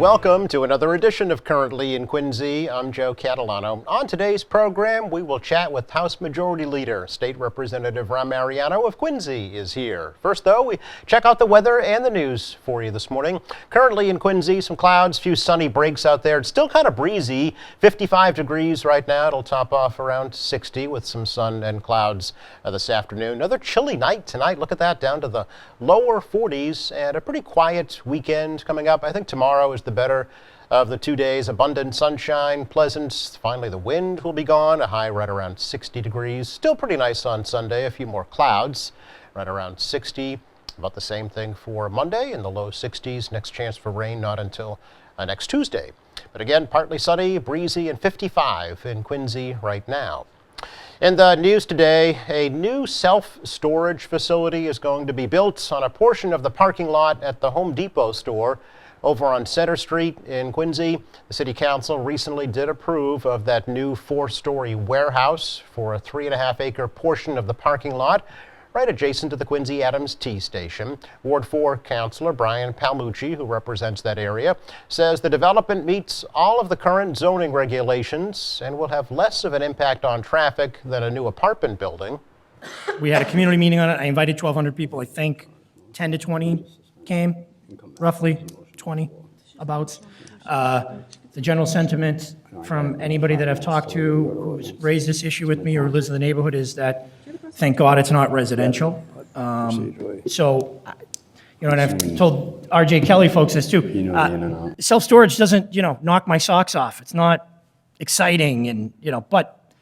welcome to another edition of Currently in Quincy. I'm Joe Catalano. On today's program, we will chat with House Majority Leader, State Representative Ron Mariano of Quincy is here. First, though, we check out the weather and the news for you this morning. Currently in Quincy, some clouds, few sunny breaks out there. It's still kind of breezy, 55 degrees right now. It'll top off around 60 with some sun and clouds this afternoon. Another chilly night tonight. Look at that, down to the lower 40s, and a pretty quiet weekend coming up. I think tomorrow is the better of the 2 days. Abundant sunshine, pleasant. Finally, the wind will be gone. A high right around 60 degrees. Still pretty nice on Sunday. A few more clouds, right around 60. About the same thing for Monday in the low 60s. Next chance for rain not until next Tuesday. But again, partly sunny, breezy, and 55 in Quincy right now. In the news today, a new self-storage facility is going to be built on a portion of the parking lot at the Home Depot store over on Center Street in Quincy. The City Council recently did approve of that new 4-story warehouse for a 3.5-acre portion of the parking lot right adjacent to the Quincy Adams T Station. Ward 4 Councilor Brian Palmucci, who represents that area, says the development meets all of the current zoning regulations and will have less of an impact on traffic than a new apartment building. We had a community meeting on it. I invited 1,200 people. I think 10 to 20 came, roughly 20 abouts. The general sentiment from anybody that I've talked to who's raised this issue with me or lives in the neighborhood is that, thank God it's not residential. So, and I've told RJ Kelly folks this too. Self-storage doesn't, knock my socks off. It's not exciting and, but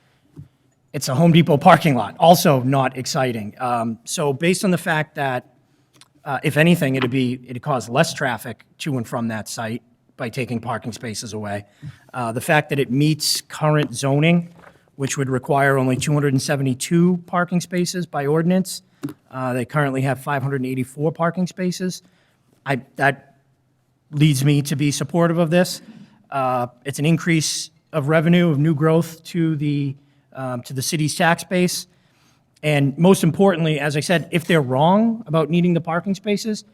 it's a Home Depot parking lot, also not exciting. So based on the fact that, if anything, it'd cause less traffic to and from that site by taking parking spaces away. The fact that it meets current zoning, which would require only 272 parking spaces by ordinance. They currently have 584 parking spaces. That leads me to be supportive of this. It's an increase of revenue, of new growth to the city's tax base. And most importantly, as I said, if they're wrong about needing the parking spaces,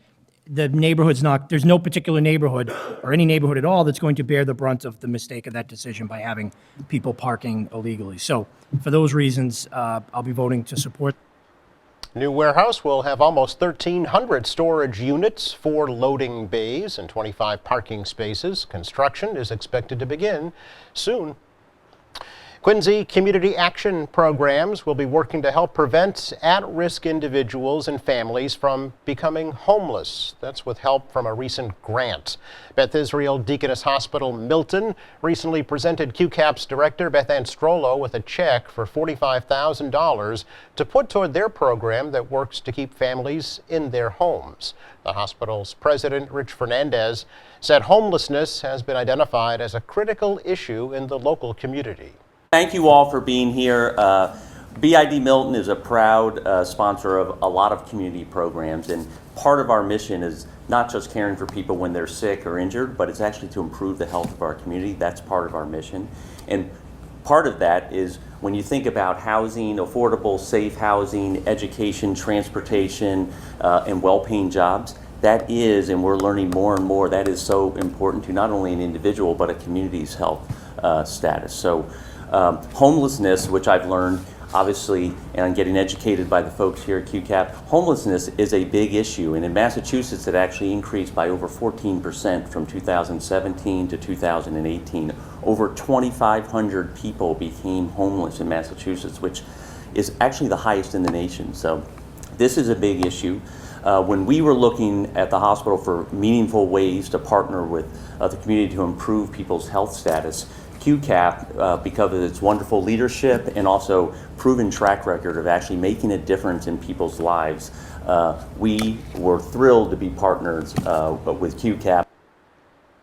the neighborhood's not, there's no particular neighborhood or any neighborhood at all that's going to bear the brunt of the mistake of that decision by having people parking illegally. So for those reasons, I'll be voting to support. New warehouse will have almost 1,300 storage units, 4 loading bays, and 25 parking spaces. Construction is expected to begin soon. Quincy Community Action Programs will be working to help prevent at-risk individuals and families from becoming homeless. That's with help from a recent grant. Beth Israel Deaconess Hospital Milton recently presented QCAP's director, Beth Ann Strollo, with a check for $45,000 to put toward their program that works to keep families in their homes. The hospital's president, Rich Fernandez, said homelessness has been identified as a critical issue in the local community. Thank you all for being here. BID Milton is a proud sponsor of a lot of community programs, and part of our mission is not just caring for people when they're sick or injured, but it's actually to improve the health of our community. That's part of our mission. And part of that is when you think about housing, affordable, safe housing, education, transportation, and well-paying jobs, that is, and we're learning more and more, that is so important to not only an individual, but a community's health status. So. Homelessness, which I've learned, obviously, and I'm getting educated by the folks here at QCAP, homelessness is a big issue. And in Massachusetts, it actually increased by over 14% from 2017 to 2018. Over 2,500 people became homeless in Massachusetts, which is actually the highest in the nation. So this is a big issue. When we were looking at the hospital for meaningful ways to partner with the community to improve people's health status, QCAP, because of its wonderful leadership and also proven track record of actually making a difference in people's lives, we were thrilled to be partners with QCAP.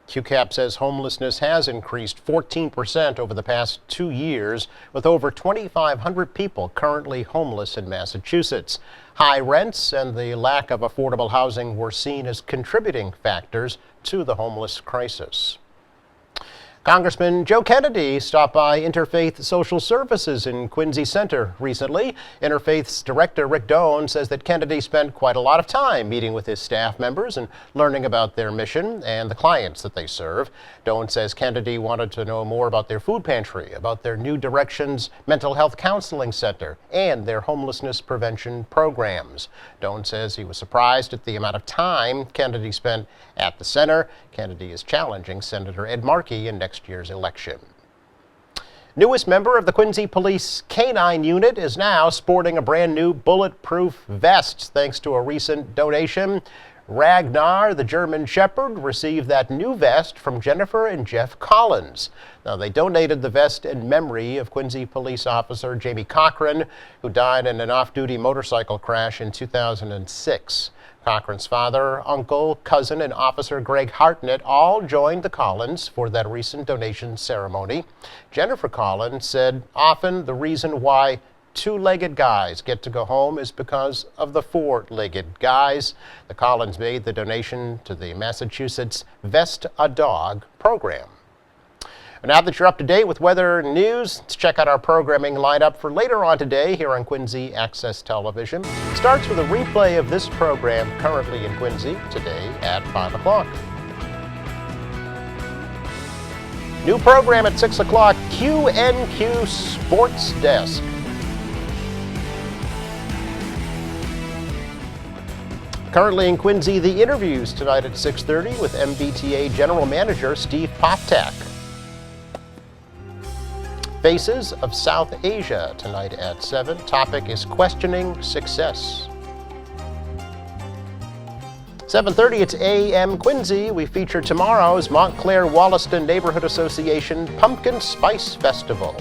QCAP says homelessness has increased 14% over the past 2 years, with over 2,500 people currently homeless in Massachusetts. High rents and the lack of affordable housing were seen as contributing factors to the homeless crisis. Congressman Joe Kennedy stopped by Interfaith Social Services in Quincy Center recently. Interfaith's director Rick Doan says that Kennedy spent quite a lot of time meeting with his staff members and learning about their mission and the clients that they serve. Doan says Kennedy wanted to know more about their food pantry, about their New Directions Mental Health Counseling Center, and their homelessness prevention programs. Doan says he was surprised at the amount of time Kennedy spent at the center. Kennedy is challenging Senator Ed Markey in next year's election. Newest member of the Quincy Police K-9 unit is now sporting a brand new bulletproof vest thanks to a recent donation. Ragnar, the German Shepherd, received that new vest from Jennifer and Jeff Collins. Now, they donated the vest in memory of Quincy police officer Jamie Cochran, who died in an off-duty motorcycle crash in 2006. Cochran's father, uncle, cousin, and Officer Greg Hartnett all joined the Collins for that recent donation ceremony. Jennifer Collins said often the reason why two-legged guys get to go home is because of the four-legged guys. The Collins made the donation to the Massachusetts Vest a Dog program. Now that you're up to date with weather and news, let's check out our programming lineup for later on today here on Quincy Access Television. It starts with a replay of this program currently in Quincy today at 5 o'clock. New program at 6 o'clock, QNQ Sports Desk. Currently in Quincy, the interviews tonight at 6:30 with MBTA General Manager Steve Poptak. Faces of South Asia tonight at 7. Topic is questioning success. 7:30, it's AM Quincy. We feature tomorrow's Montclair Wollaston Neighborhood Association Pumpkin Spice Festival.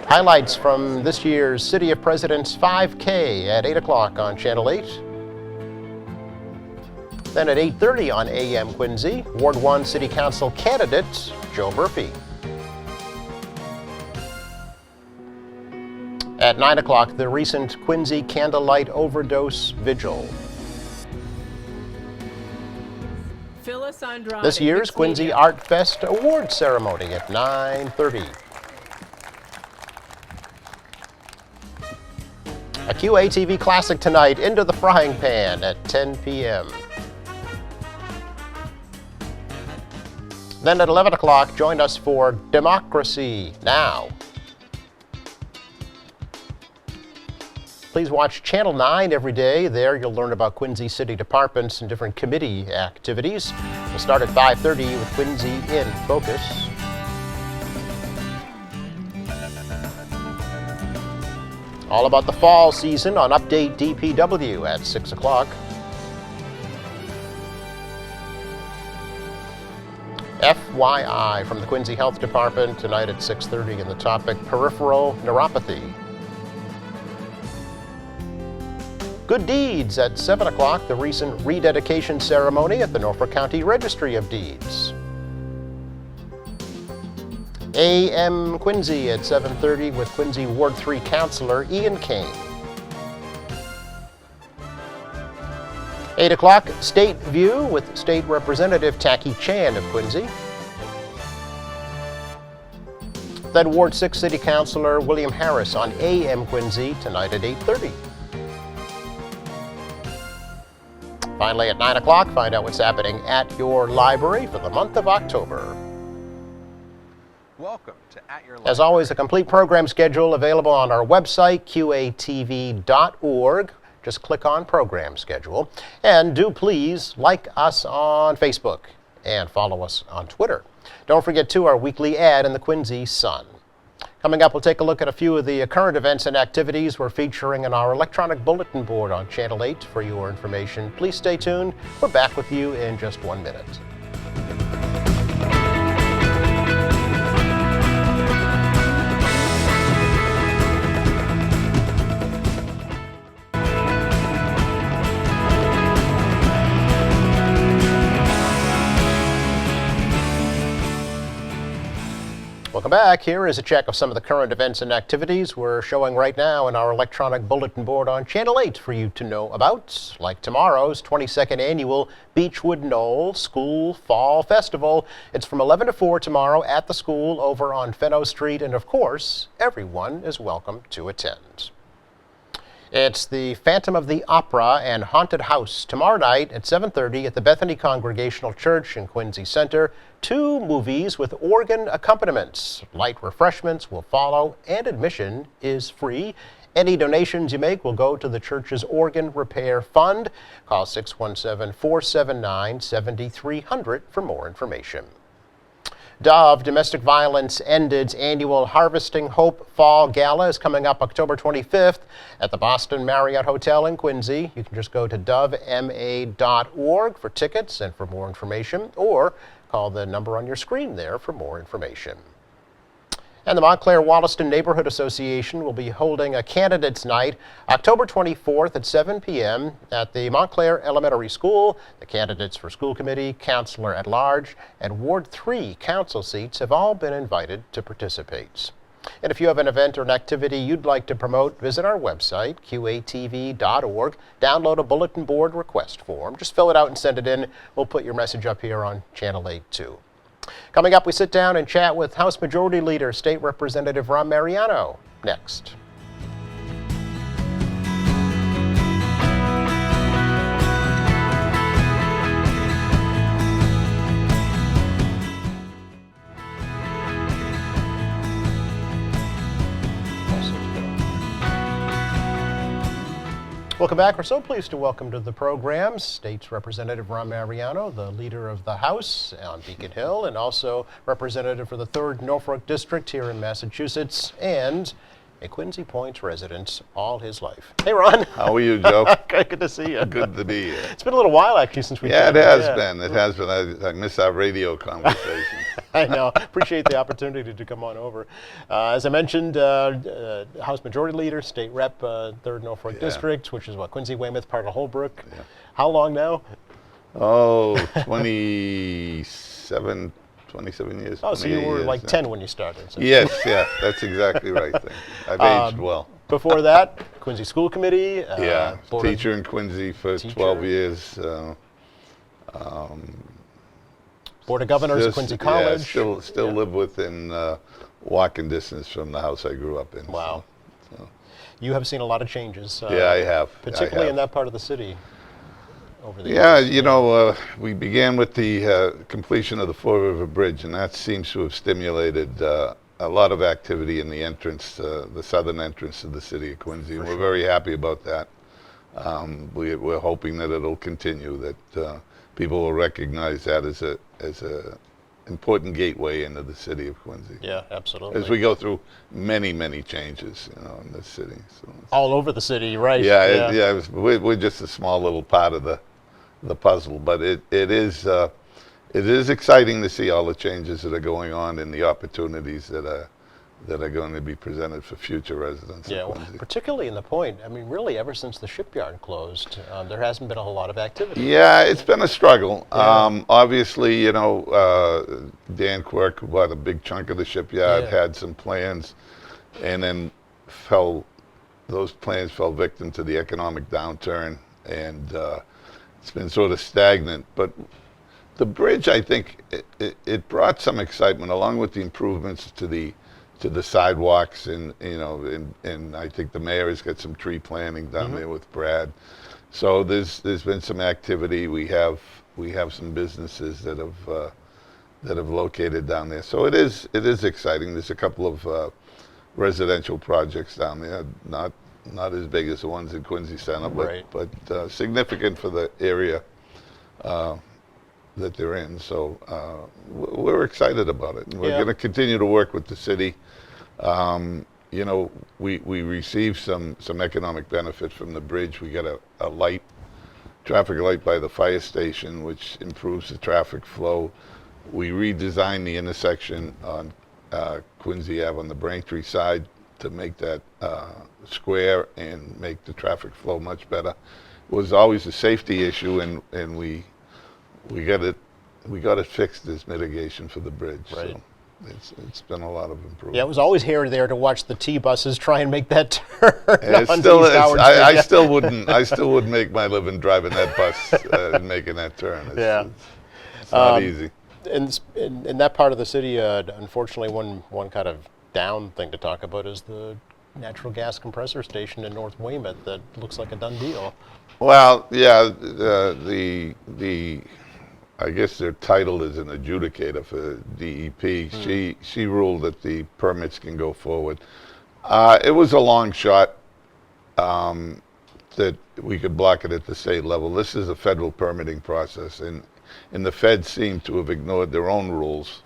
Highlights from this year's City of Presidents 5K at 8 o'clock on Channel 8. Then at 8:30 on AM Quincy, Ward 1 City Council candidate Joe Murphy. At 9 o'clock, the recent Quincy Candlelight Overdose Vigil. Phyllis Andrade. This year's Quincy Art Fest Award Ceremony at 9:30. A QATV Classic tonight, Into the Frying Pan at 10 p.m. Then at 11 o'clock, join us for Democracy Now! Please watch Channel 9 every day. There you'll learn about Quincy City departments and different committee activities. We'll start at 5:30 with Quincy in Focus. All about the fall season on Update DPW at 6 o'clock. FYI from the Quincy Health Department tonight at 6:30 and the topic peripheral neuropathy. Good Deeds at 7 o'clock, the recent rededication ceremony at the Norfolk County Registry of Deeds. AM Quincy at 7:30 with Quincy Ward 3 Councilor Ian Kane. 8 o'clock, State View with State Representative Taki Chan of Quincy. Then Ward 6 City Councilor William Harris on AM Quincy tonight at 8:30. Finally, at 9 o'clock, find out what's happening at your library for the month of October. Welcome to At Your Library. As always, a complete program schedule available on our website, qatv.org. Just click on Program Schedule. And do please like us on Facebook and follow us on Twitter. Don't forget, too, our weekly ad in the Quincy Sun. Coming up, we'll take a look at a few of the current events and activities we're featuring on our electronic bulletin board on Channel 8 for your information. Please stay tuned. We're back with you in just 1 minute. Welcome back, here is a check of some of the current events and activities we're showing right now in our electronic bulletin board on Channel 8 for you to know about, like tomorrow's 22nd annual Beechwood Knoll School Fall Festival. It's from 11 to 4 tomorrow at the school over on Fenno Street, and of course, everyone is welcome to attend. It's the Phantom of the Opera and Haunted House tomorrow night at 7:30 at the Bethany Congregational Church in Quincy Center. 2 movies with organ accompaniments. Light refreshments will follow, and admission is free. Any donations you make will go to the church's organ repair fund. Call 617-479-7300 for more information. Dove Domestic Violence Ended's annual Harvesting Hope Fall Gala is coming up October 25th at the Boston Marriott Hotel in Quincy. You can just go to dovema.org for tickets and for more information, or call the number on your screen there for more information. And the Montclair Wollaston Neighborhood Association will be holding a candidates night October 24th at 7 p.m. at the Montclair Elementary School. The candidates for school committee, counselor at large, and Ward 3 council seats have all been invited to participate. And if you have an event or an activity you'd like to promote, visit our website, qatv.org. Download a bulletin board request form. Just fill it out and send it in. We'll put your message up here on Channel 8 too. Coming up, we sit down and chat with House Majority Leader, State Representative Rahm Mariano. Next. Welcome back. We're so pleased to welcome to the program State's Representative Rahm Mariano, the leader of the House on Beacon Hill, and also representative for the 3rd Norfolk District here in Massachusetts, and a Quincy Point resident all his life. Hey, Ron. How are you, Joe? Good to see you. Good to be here. It's been a little while, actually, since we Yeah, it chatted. has been. It has been. I miss our radio conversations. I know. Appreciate the opportunity to come on over. As I mentioned, House Majority Leader, State Rep, 3rd Norfolk District, which is what, Quincy, Weymouth, part of Holbrook. Yeah. How long now? Oh, 27 years. Oh, so you 28 were years, like yeah. 10 when you started. So. Yes, yeah, that's exactly right. I've aged well. Before that, Quincy School Committee. Yeah, Board of- teacher in Quincy for Teacher. 12 years. Board of Governors at Quincy College. Yeah, still live within walking distance from the house I grew up in. Wow. You have seen a lot of changes. Yeah, I have. Particularly in that part of the city over the Yeah, years. you know, we began with the completion of the Fall River Bridge, and that seems to have stimulated a lot of activity in the entrance, the southern entrance to the city of Quincy. And we're very happy about that. We're hoping that it'll continue, that people will recognize that as a important gateway into the city of Quincy. Yeah, absolutely. As we go through many changes, you know, in this city. So all over the city, right? we're just a small little part of the puzzle, but it is exciting to see all the changes that are going on and the opportunities that are going to be presented for future residents. Yeah, of well, Quincy. particularly in the Point. I mean, really, ever since the shipyard closed, there hasn't been a whole lot of activity. Yeah, it's been a struggle. Yeah. Obviously, you know, Dan Quirk, who bought a big chunk of the shipyard, Yeah. had some plans, and then those plans fell victim to the economic downturn, and it's been sort of stagnant. But the bridge, I think, it brought some excitement, along with the improvements to the sidewalks, and you know, and I think the mayor has got some tree planting down there with Brad. So there's been some activity. We have some businesses that have located down there. So it is exciting. There's a couple of residential projects down there, not as big as the ones in Quincy Center, but significant for the area that they're in. So we're excited about it. And we're going to continue to work with the city. You know, we received some economic benefit from the bridge. We got a traffic light by the fire station, which improves the traffic flow. We redesigned the intersection on Quincy Ave on the Braintree side to make that square and make the traffic flow much better. It was always a safety issue, and we got it fixed as mitigation for the bridge. Right. So it's been a lot of improvement. Yeah, it was always hairy there to watch the T-buses try and make that turn. And it's onto still, East Howard I Street. still wouldn't. I still wouldn't make my living driving that bus and making that turn. Yeah. It's not easy. In that part of the city, unfortunately, one kind of down thing to talk about is the natural gas compressor station in North Weymouth that looks like a done deal. Well, yeah, the I guess their title is an adjudicator for DEP. She ruled that the permits can go forward. It was a long shot that we could block it at the state level. This is a federal permitting process, and the feds seem to have ignored their own rules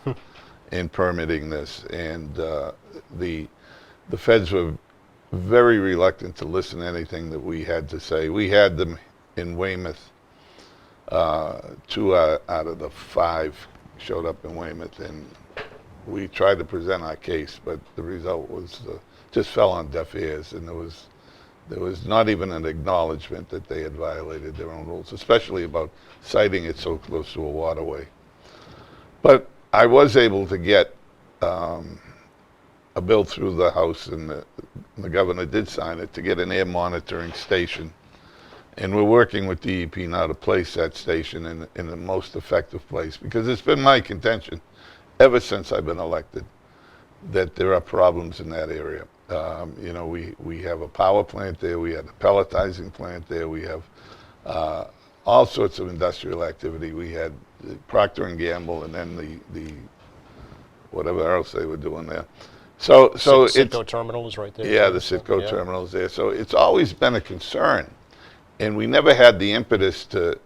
in permitting this, and the feds were very reluctant to listen to anything that we had to say. We had them in Weymouth. 2 out of the 5 showed up in Weymouth, and we tried to present our case, but the result was just fell on deaf ears, and there was not even an acknowledgement that they had violated their own rules, especially about citing it so close to a waterway. But I was able to get a bill through the House, and the governor did sign it, to get an air monitoring station. And we're working with DEP now to place that station in the most effective place, because it's been my contention ever since I've been elected that there are problems in that area. You know, we have a power plant there, we have a pelletizing plant there, we have all sorts of industrial activity. We had Procter & Gamble, and then the whatever else they were doing there. So it's Citgo terminal is right there. yeah, the Citgo terminal is there. So it's always been a concern. And we never had the impetus to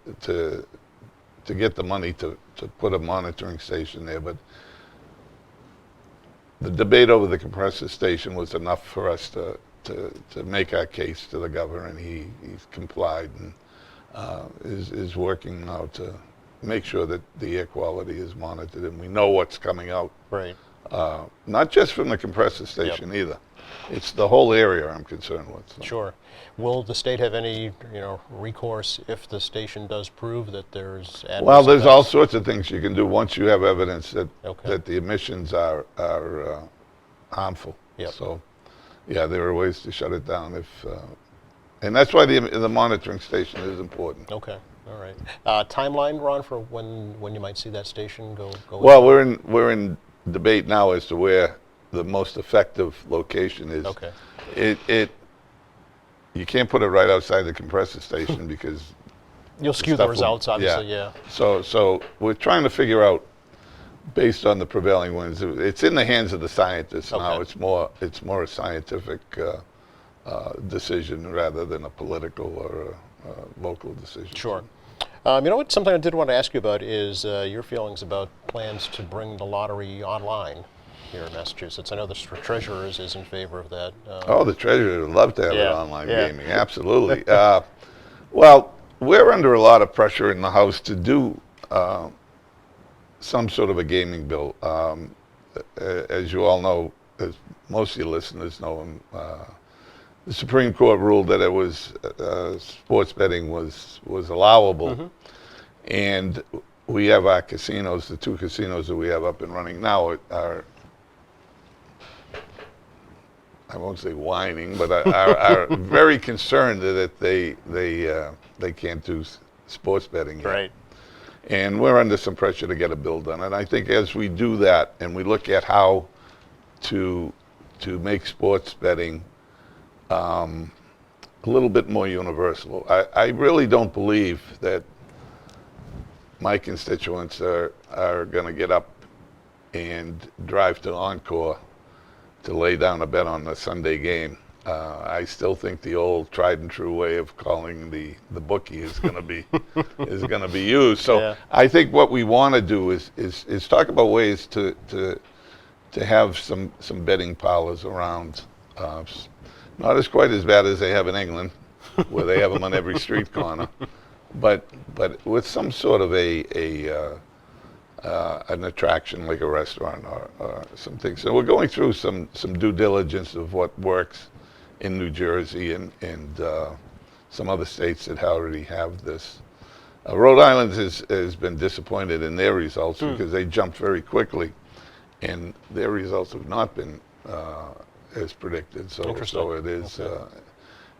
get the money to put a monitoring station there, but the debate over the compressor station was enough for us to make our case to the governor, and he's complied and is working now to make sure that the air quality is monitored and we know what's coming out. Right. Not just from the compressor station either. It's the whole area I'm concerned with. So. Sure. Will the state have any, recourse if the station does prove that there's adverse Well, there's all effects? sorts of things you can do once you have evidence that Okay. that the emissions are harmful. Yep. So, yeah, there are ways to shut it down if, and that's why the monitoring station is important. Okay. All right. Timeline, Ron, for when you might see that station go? Well, we're in debate now as to where the most effective location is. Okay. You can't put it right outside the compressor station because You'll skew the stuff will- results, obviously. Yeah. So we're trying to figure out, based on the prevailing winds, it's in the hands of the scientists now. Okay. It's more a scientific decision rather than a political or a local decision. Sure. You know what? Something I did want to ask you about is your feelings about plans to bring the lottery online here in Massachusetts. I know the treasurer is in favor of that. Oh, the treasurer would love to have it Yeah, online yeah. gaming. Absolutely. Well, we're under a lot of pressure in the House to do some sort of a gaming bill. As you all know, as most of your listeners know, the Supreme Court ruled that it was sports betting was allowable, and we have our casinos. The 2 casinos that we have up and running now are, I won't say whining, but are very concerned that they can't do sports betting yet. Right. And we're under some pressure to get a bill done. And I think as we do that and we look at how to make sports betting a little bit more universal, I really don't believe that my constituents are going to get up and drive to Encore to lay down a bet on the Sunday game. I still think the old tried and true way of calling the bookie is going to be used. So Yeah. I think what we want to do is talk about ways to have some betting parlors around. Not as quite as bad as they have in England, where they have them on every street corner, but with some sort of an attraction like a restaurant or something. So we're going through some due diligence of what works in New Jersey and some other states that already have this. Rhode Island has been disappointed in their results because they jumped very quickly. and their results have not been as predicted. So Interesting. it is. Okay.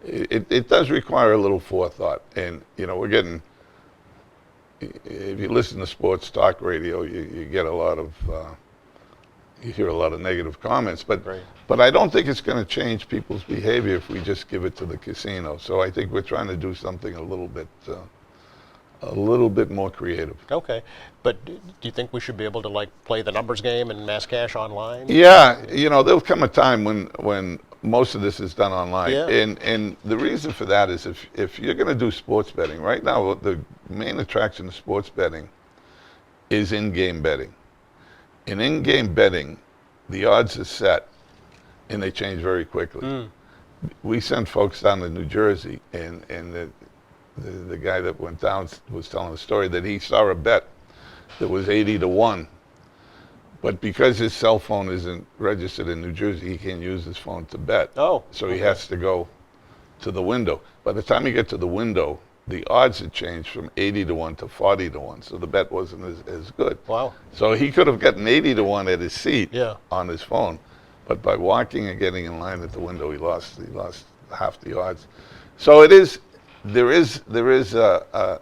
It does require a little forethought, and we're getting. If you listen to sports talk radio, you get a lot of. You hear a lot of negative comments, but Right. but I don't think it's going to change people's behavior if we just give it to the casino. So I think we're trying to do something a little bit more creative. Okay, but do you think we should be able to like play the numbers game and mass cash online? Yeah, there'll come a time when most of this is done online. Yeah. And the reason for that is if you're going to do sports betting, right now the main attraction of sports betting is in-game betting. In in-game betting, the odds are set and they change very quickly. We sent folks down to New Jersey, and the guy that went down was telling a story that he saw a bet that was 80-1. But because his cell phone isn't registered in New Jersey, he can't use his phone to bet. Oh, So he okay. has to go to the window. By the time you get to the window, the odds had changed from 80-1 to 40-1. So the bet wasn't as good. Wow. So he could have gotten 80-1 at his seat Yeah. on his phone. But by walking and getting in line at the window, he lost half the odds. So there is a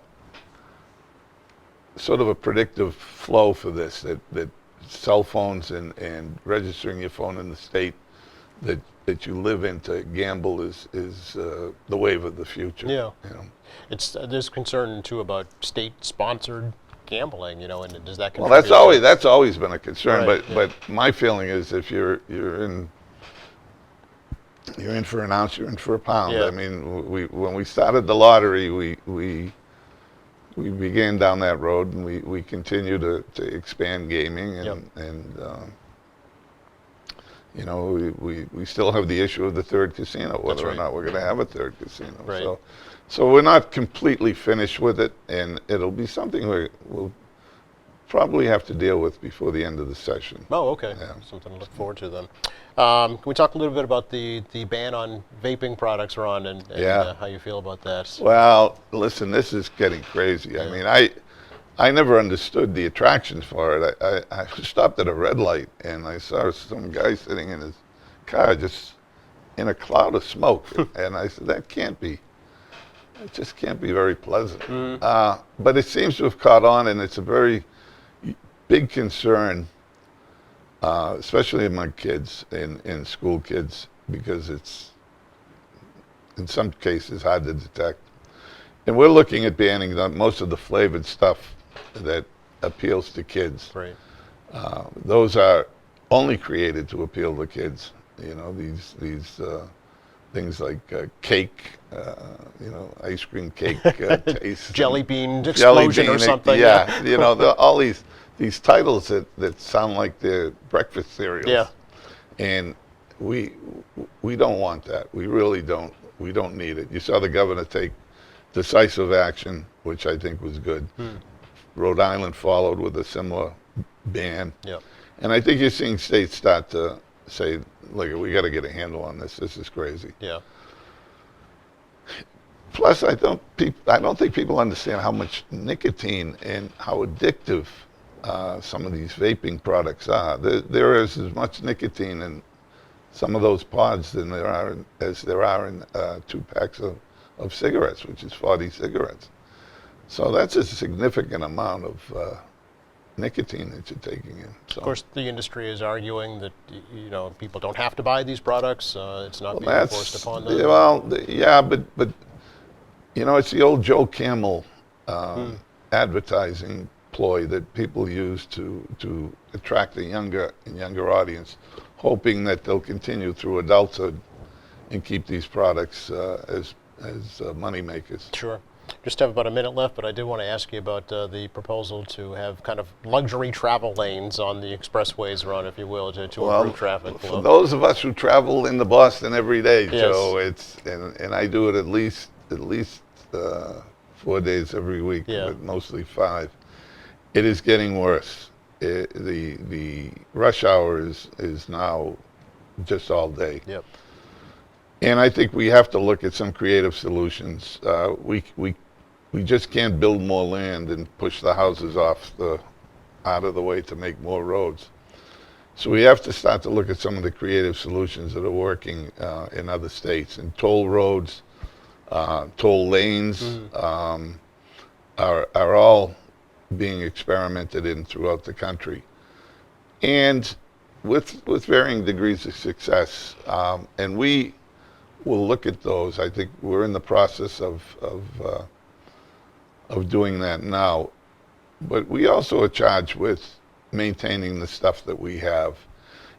sort of a predictive flow for this, that cell phones and registering your phone in the state that you live in to gamble is the wave of the future. Yeah. You know? There's concern too about state-sponsored gambling, and does that Well, contribute? that's always been a concern. Right, but my feeling is if you're in for an ounce, you're in for a pound. Yeah. I mean, when we started the lottery, we began down that road, and we continue to expand gaming, and Yep. we still have the issue of the third casino, whether right. or not we're going to have a third casino. Right. So we're not completely finished with it, and it'll be something we'll probably have to deal with before the end of the session. Oh, okay. Yeah. Something to look forward to then. Can we talk a little bit about the ban on vaping products, Ron, and Yeah. how you feel about that? Well, listen, this is getting crazy. I mean, I never understood the attractions for it. I stopped at a red light, and I saw some guy sitting in his car just in a cloud of smoke. And I said, it just can't be very pleasant. But it seems to have caught on, and it's a very big concern, especially among kids and school kids, because it's, in some cases, hard to detect. And we're looking at banning most of the flavored stuff that appeals to kids. Right. Those are only created to appeal to kids. These things like cake, ice cream cake taste. Jelly bean Jelly explosion or bean, something. Yeah, all these titles that sound like they're breakfast cereals. Yeah. And we don't want that. We really don't. We don't need it. You saw the governor take decisive action, which I think was good. Rhode Island followed with a similar ban. Yeah. And I think you're seeing states start to say, look, we got to get a handle on this. This is crazy. Yeah. Plus, I don't think people understand how much nicotine and how addictive some of these vaping products are. There is as much nicotine in some of those pods than there are in 2 packs of cigarettes, which is 40 cigarettes. So that's a significant amount of nicotine that you're taking in. So. Of course, the industry is arguing that people don't have to buy these products. It's not being forced upon them. Yeah, but it's the old Joe Camel advertising ploy that people use to attract a younger audience, hoping that they'll continue through adulthood and keep these products as money makers. Sure. Just have about a minute left, but I did want to ask you about the proposal to have kind of luxury travel lanes on the expressways, Ron, if you will, to improve traffic For flow. those of us who travel into Boston every day, Yes. Joe, and I do it at least 4 days every week, Yeah. but mostly 5. It is getting worse. The rush hour is now just all day. Yep. And I think we have to look at some creative solutions. We just can't build more land and push the houses out of the way to make more roads. So we have to start to look at some of the creative solutions that are working in other states. And toll roads, toll lanes are all being experimented in throughout the country, and with varying degrees of success. And we will look at those. I think we're in the process of doing that now. But we also are charged with maintaining the stuff that we have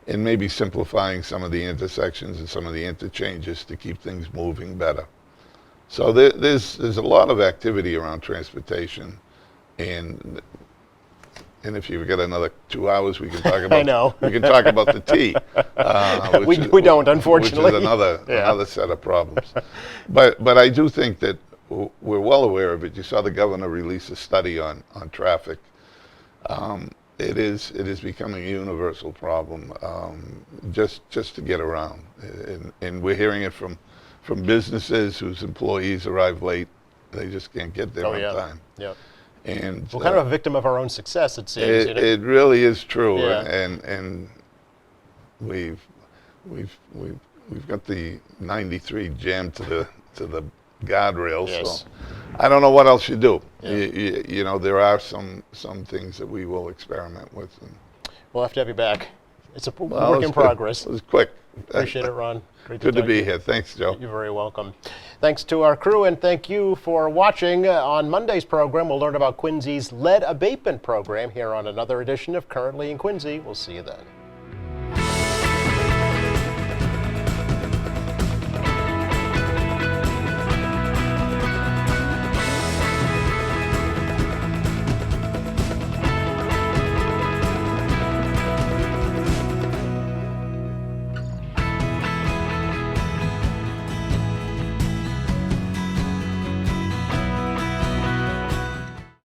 and maybe simplifying some of the intersections and some of the interchanges to keep things moving better. So there's a lot of activity around transportation, and if you've got another 2 hours, we can talk about. I know. We can talk about the T. We don't, unfortunately. Which is another set of problems. But I do think that we're well aware of it. You saw the governor release a study on traffic. It is becoming a universal problem, just to get around, and we're hearing it from businesses whose employees arrive late. They just can't get there on time. Yeah. And We're kind of a victim of our own success, it seems. it really is true. Yeah. And we've got the 93 jammed to the guardrails. Yes. So I don't know what else you do. Yeah. You know, there are some things that we will experiment with. We'll have to have you back. It's a work Well, in it's progress. Good. It was quick. Appreciate it, Ron. Great Good to talk be here. Thanks, Joe. You're very welcome. Thanks to our crew, and thank you for watching. On Monday's program, we'll learn about Quincy's lead abatement program here on another edition of Currently in Quincy. We'll see you then.